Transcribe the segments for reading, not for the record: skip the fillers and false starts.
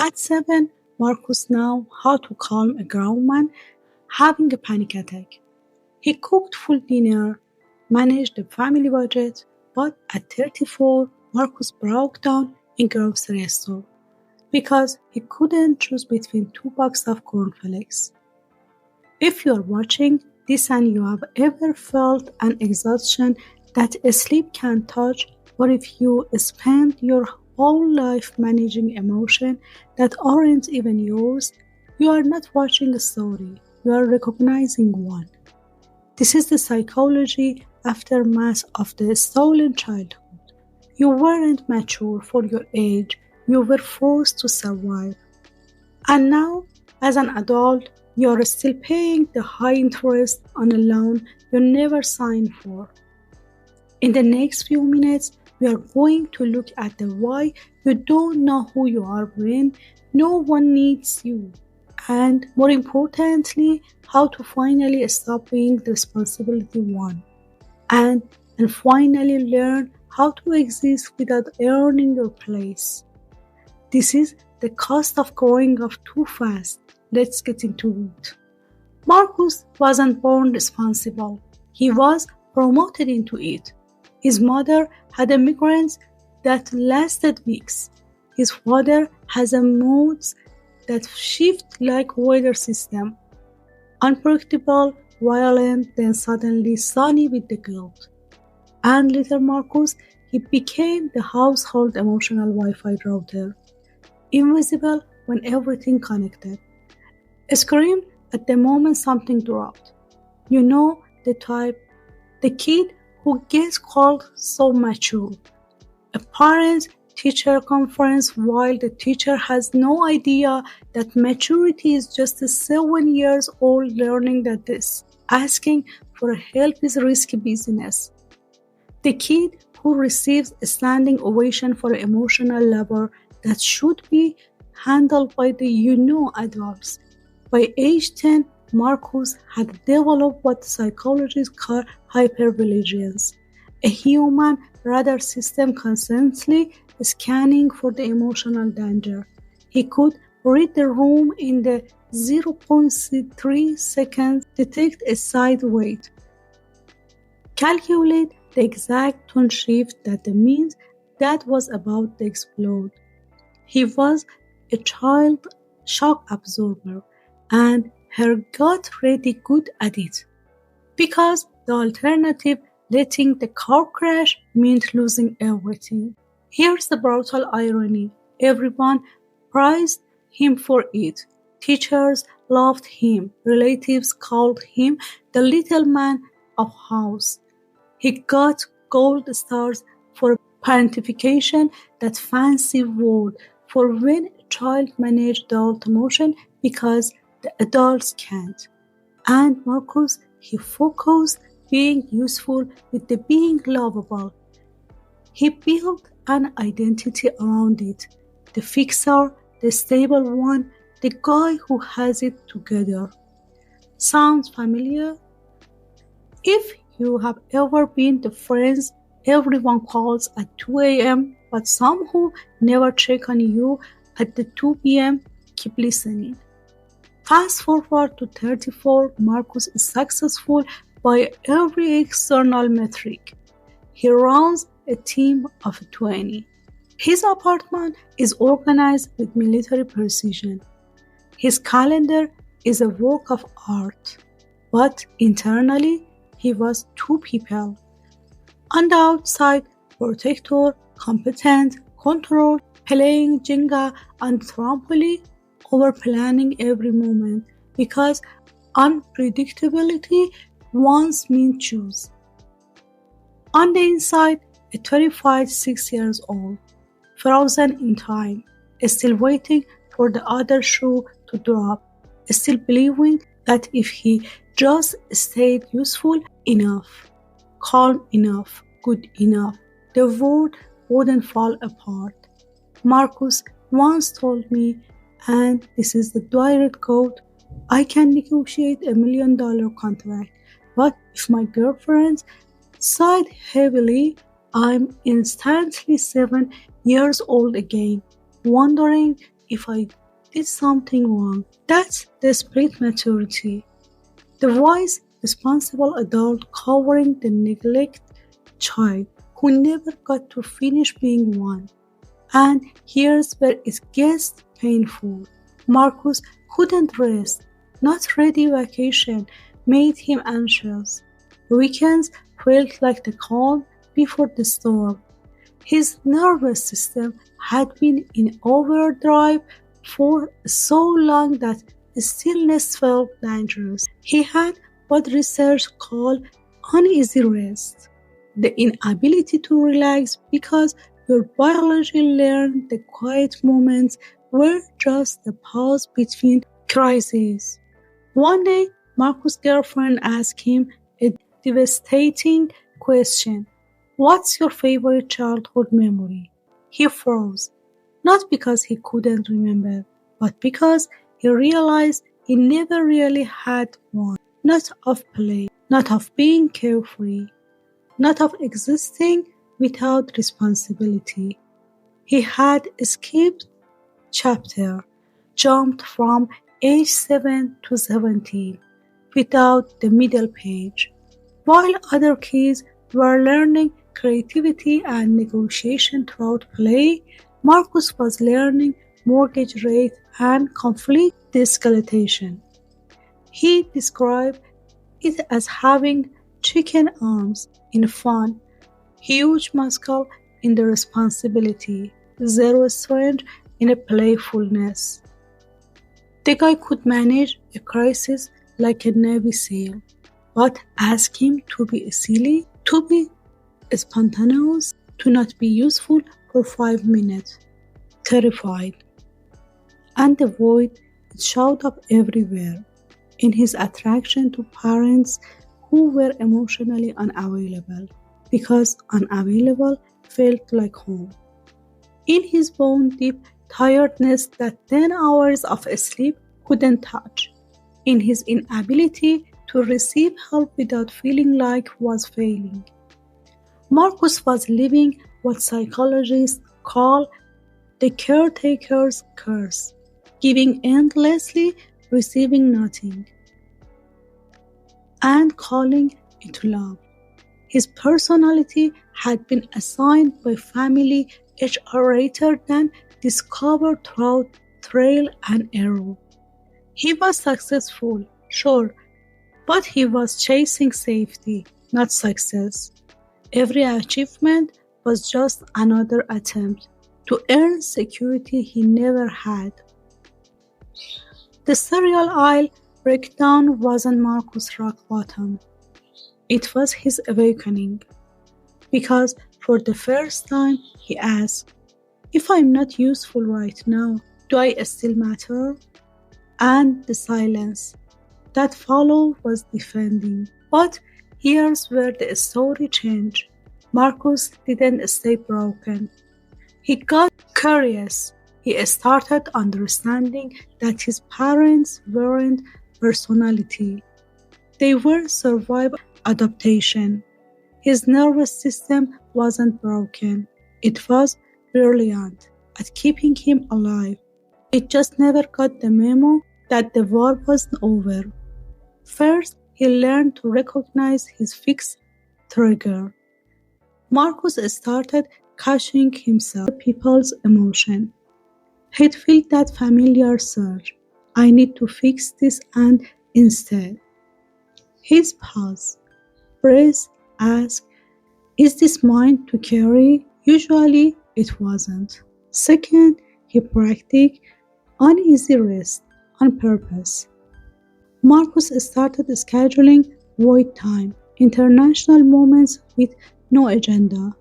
At 7, Marcus knew how to calm a grown man having a panic attack. He cooked full dinner, managed the family budget, but at 34, Marcus broke down in grocery store because he couldn't choose between 2 boxes of cornflakes. If you are watching this and you have ever felt an exhaustion that sleep can't touch, or if you spend your whole life managing emotions that aren't even yours, you are not watching a story, you are recognizing one. This is the psychology aftermath of the stolen childhood. You weren't mature for your age, you were forced to survive. And now, as an adult, you are still paying the high interest on a loan you never signed for. In the next few minutes, we are going to look at the why you don't know who you are when no one needs you, and more importantly, how to finally stop being the responsibility one, and finally learn how to exist without earning your place. This is the cost of growing up too fast. Let's get into it. Marcus wasn't born responsible. He was promoted into it. His mother had a migraine that lasted weeks. His father has a moods that shift like weather system. Unpredictable, violent, then suddenly sunny with the guilt. And little Marcus, he became the household emotional Wi-Fi router. Invisible when everything connected. Scream at the moment something dropped. You know the type, the kid who gets called so mature. A parent-teacher conference while the teacher has no idea that maturity is just a 7 years old learning that this asking for help is risky business. The kid who receives a standing ovation for emotional labor that should be handled by the adults. By age 10, Marcus had developed what psychologists call hypervigilance, a human radar system constantly scanning for the emotional danger. He could read the room in the 0.3 seconds, detect a side weight, calculate the exact tone shift that the means that was about to explode. He was a child shock absorber, and her got really good at it. Because the alternative, letting the car crash, meant losing everything. Here's the brutal irony. Everyone prized him for it. Teachers loved him. Relatives called him the little man of house. He got gold stars for parentification, that fancy word for when a child managed adult emotion because the adults can't. And Marcus, he focused being useful with the being lovable. He built an identity around it. The fixer, the stable one, the guy who has it together. Sounds familiar? If you have ever been the friends everyone calls at 2 a.m. but somehow never check on you at the 2 p.m., keep listening. Fast forward to 34, Marcus is successful by every external metric. He runs a team of 20. His apartment is organized with military precision. His calendar is a work of art. But internally, he was two people. On the outside, protector, competent, controlled, playing Jenga and trampoline, over planning every moment, because unpredictability once meant choose. On the inside, a terrified 6 years old, frozen in time, still waiting for the other shoe to drop, still believing that if he just stayed useful enough, calm enough, good enough, the world wouldn't fall apart. Marcus once told me, and this is the direct quote, I can negotiate $1 million contract, but if my girlfriend sighed heavily, I'm instantly 7 years old again, wondering if I did something wrong. That's desperate maturity. The wise, responsible adult covering the neglect child who never got to finish being one. And here's where it gets painful. Marcus couldn't rest. Not ready vacation made him anxious. Weekends felt like the calm before the storm. His nervous system had been in overdrive for so long that stillness felt dangerous. He had what research called uneasy rest, the inability to relax because your biology learned the quiet moments were just the pause between crises. One day, Marcus' girlfriend asked him a devastating question. What's your favorite childhood memory? He froze, not because he couldn't remember, but because he realized he never really had one. Not of play, not of being carefree, not of existing without responsibility. He had escaped chapter, jumped from age 7 to 17 without the middle page, while other kids were learning creativity and negotiation throughout play. Marcus was learning mortgage rate and conflict de-escalation. He described it as having chicken arms in fun, huge muscle in the responsibility, zero strength in a playfulness. The guy could manage a crisis like a Navy SEAL, but ask him to be silly, to be spontaneous, to not be useful for 5 minutes. Terrified. And the void showed up everywhere, in his attraction to parents who were emotionally unavailable, because unavailable felt like home. In his bone-deep tiredness that 10 hours of sleep couldn't touch, in his inability to receive help without feeling like he was failing. Marcus was living what psychologists call the caretaker's curse, giving endlessly, receiving nothing, and calling it love. His personality had been assigned by family rather than discovered through trial and error. He was successful, sure, but he was chasing safety, not success. Every achievement was just another attempt to earn security he never had. The cereal aisle breakdown wasn't Marcus' rock bottom. It was his awakening, because for the first time he asked, if I'm not useful right now, do I still matter? And the silence that followed was defending. But here's where the story changed. Marcus didn't stay broken. He got curious. He started understanding that his parents weren't personality. They were survival adaptation. His nervous system wasn't broken. It was brilliant at keeping him alive. It just never got the memo that the war wasn't over. First, he learned to recognize his fixed trigger. Marcus started catching himself people's emotion. He'd feel that familiar surge. I need to fix this, and instead, he'd pause, breathe, ask, is this mine to carry? Usually it wasn't. Second, he practiced uneasy rest on purpose. Marcus started scheduling void time, international moments with no agenda.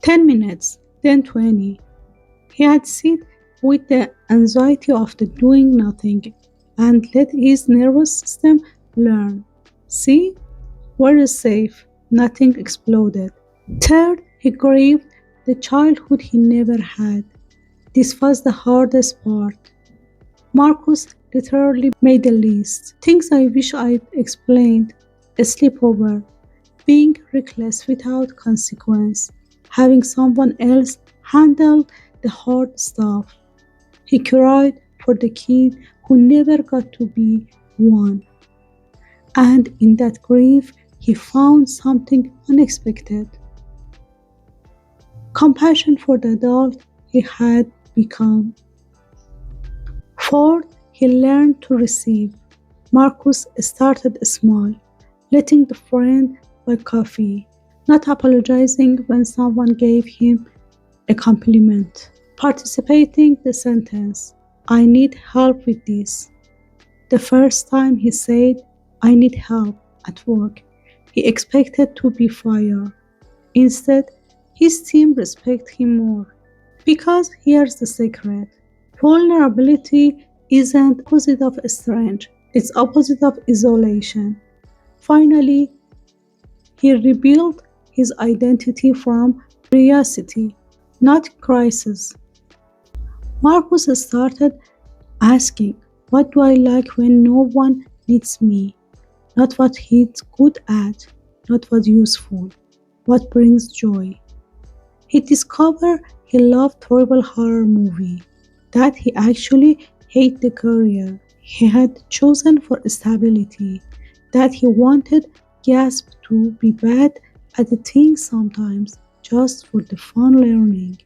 10 minutes, then 20. He had sit with the anxiety of the doing nothing and let his nervous system learn. See, we're safe, nothing exploded. Third, he grieved the childhood he never had. This was the hardest part. Marcus literally made a list. Things I wish I'd explained. A sleepover, being reckless without consequence, having someone else handle the hard stuff. He cried for the kid who never got to be one. And in that grief, he found something unexpected: compassion for the adult he had become. Fourth, he learned to receive. Marcus started small, letting the friend buy coffee, not apologizing when someone gave him a compliment, participating the sentence, "I need help with this." The first time he said, "I need help" at work, he expected to be fired. Instead, his team respected him more. Because here's the secret: vulnerability isn't opposite of strength, it's opposite of isolation. Finally, he rebuilt his identity from curiosity, not crisis. Marcus started asking, "What do I like when no one needs me?" Not what he's good at, not what's useful, what brings joy. He discovered he loved horrible horror movie, that he actually hated the career he had chosen for stability, that he wanted gasp to be bad at the things sometimes just for the fun learning.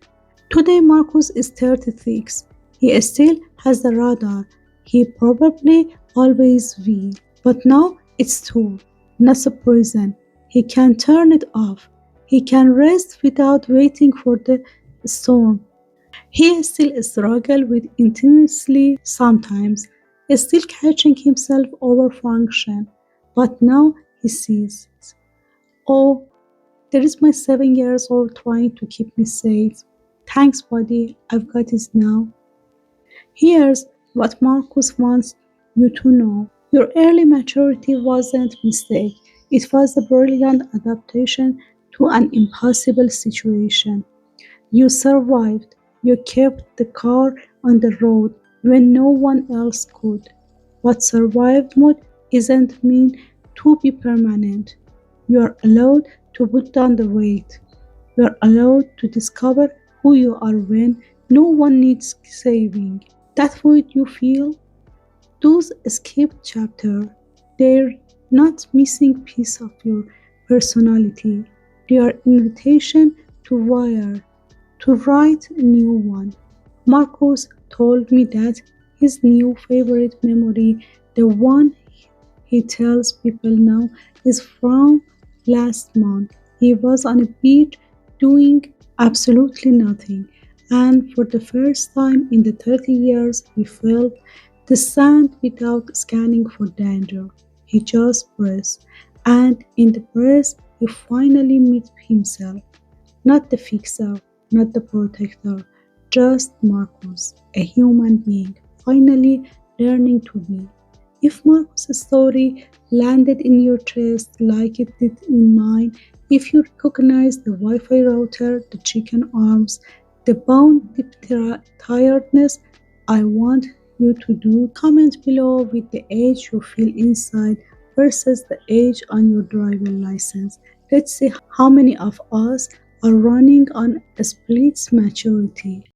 Today Marcus is 36. He still has the radar. He probably always will. But now it's tool, not a prison. He can turn it off. He can rest without waiting for the storm. He still struggles with intimacy sometimes, still catching himself over function. But now he sees, "Oh, there is my 7 years old trying to keep me safe. Thanks, buddy, I've got it now." Here's what Marcus wants you to know: your early maturity wasn't a mistake, it was a brilliant adaptation to an impossible situation. You survived, you kept the car on the road when no one else could. What survived mode isn't meant to be permanent. You are allowed to put down the weight. You are allowed to discover who you are when no one needs saving. That void you feel, those skipped chapters, they're not missing piece of your personality. They are invitation to wire, to write a new one. Marcos told me that his new favorite memory, the one he tells people now, is from last month. He was on a beach doing absolutely nothing, and for the first time in the 30 years, he felt the sand without scanning for danger. He just breathed, and in the breath, he finally met himself. Not the fixer, not the protector, just Marcus, a human being, finally learning to be. If Marcus' story landed in your chest like it did in mine, if you recognize the Wi-Fi router, the chicken arms, the bone deep tiredness, I want you to do comment below with the age you feel inside versus the age on your driver license. Let's see how many of us are running on a split maturity.